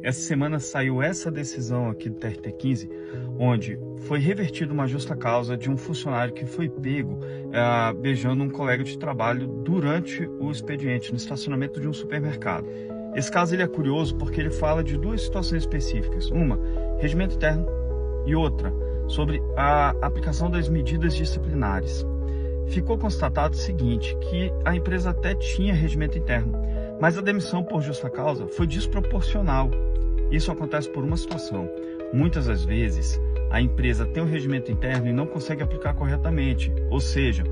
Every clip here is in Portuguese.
Essa semana saiu essa decisão aqui do TRT15, onde foi revertida uma justa causa de um funcionário que foi pego beijando um colega de trabalho durante o expediente, no estacionamento de um supermercado. Esse caso ele é curioso porque ele fala de duas situações específicas. Uma, regimento interno, e outra, sobre a aplicação das medidas disciplinares. Ficou constatado o seguinte, que a empresa até tinha regimento interno, mas a demissão por justa causa foi desproporcional. Isso acontece por uma situação. Muitas das vezes, a empresa tem um regimento interno e não consegue aplicar corretamente, ou seja,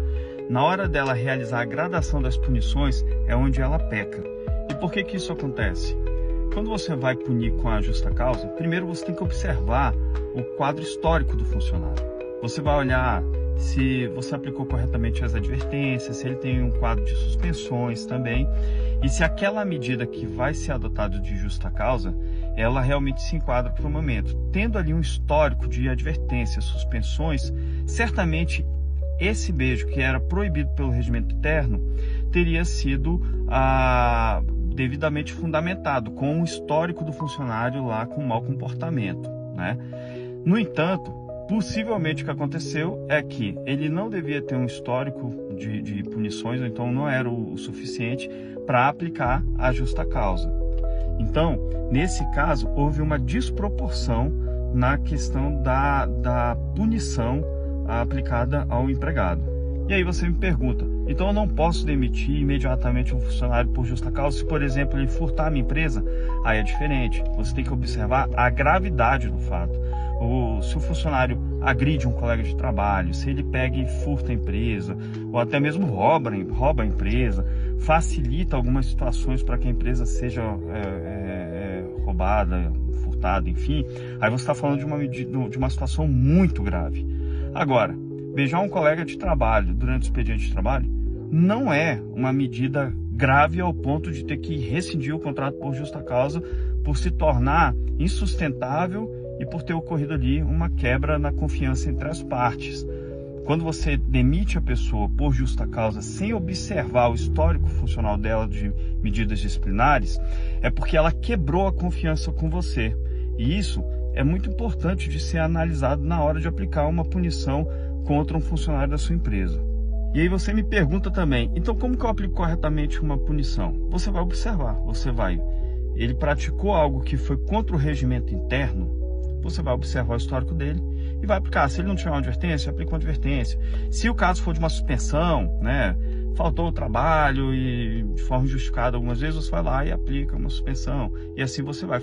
na hora dela realizar a gradação das punições é onde ela peca. E por que isso acontece? Quando você vai punir com a justa causa, primeiro você tem que observar o quadro histórico do funcionário. Você vai olhar se você aplicou corretamente as advertências, se ele tem um quadro de suspensões também, e se aquela medida que vai ser adotada de justa causa, ela realmente se enquadra para o momento. Tendo ali um histórico de advertências, suspensões, certamente esse beijo que era proibido pelo regimento interno teria sido devidamente fundamentado, com o histórico do funcionário lá com mau comportamento, né? No entanto, possivelmente o que aconteceu é que ele não devia ter um histórico de punições, ou então não era o suficiente para aplicar a justa causa. Então, nesse caso, houve uma desproporção na questão da punição aplicada ao empregado. E aí você me pergunta, então eu não posso demitir imediatamente um funcionário por justa causa se, por exemplo, ele furtar a minha empresa? Aí é diferente, você tem que observar a gravidade do fato. Se o funcionário agride um colega de trabalho, se ele pega e furta a empresa, ou até mesmo rouba a empresa, facilita algumas situações para que a empresa seja roubada, furtada, enfim, aí você está falando de uma situação muito grave. Agora, beijar um colega de trabalho durante o expediente de trabalho não é uma medida grave ao ponto de ter que rescindir o contrato por justa causa, por se tornar insustentável e por ter ocorrido ali uma quebra na confiança entre as partes. Quando você demite a pessoa por justa causa sem observar o histórico funcional dela de medidas disciplinares, é porque ela quebrou a confiança com você. E isso é muito importante de ser analisado na hora de aplicar uma punição contra um funcionário da sua empresa. E aí você me pergunta também, então como que eu aplico corretamente uma punição? Você vai observar, ele praticou algo que foi contra o regimento interno, você vai observar o histórico dele e vai aplicar. Se ele não tiver uma advertência, aplica uma advertência. Se o caso for de uma suspensão, né, faltou o trabalho e de forma injustificada algumas vezes, você vai lá e aplica uma suspensão. E assim você vai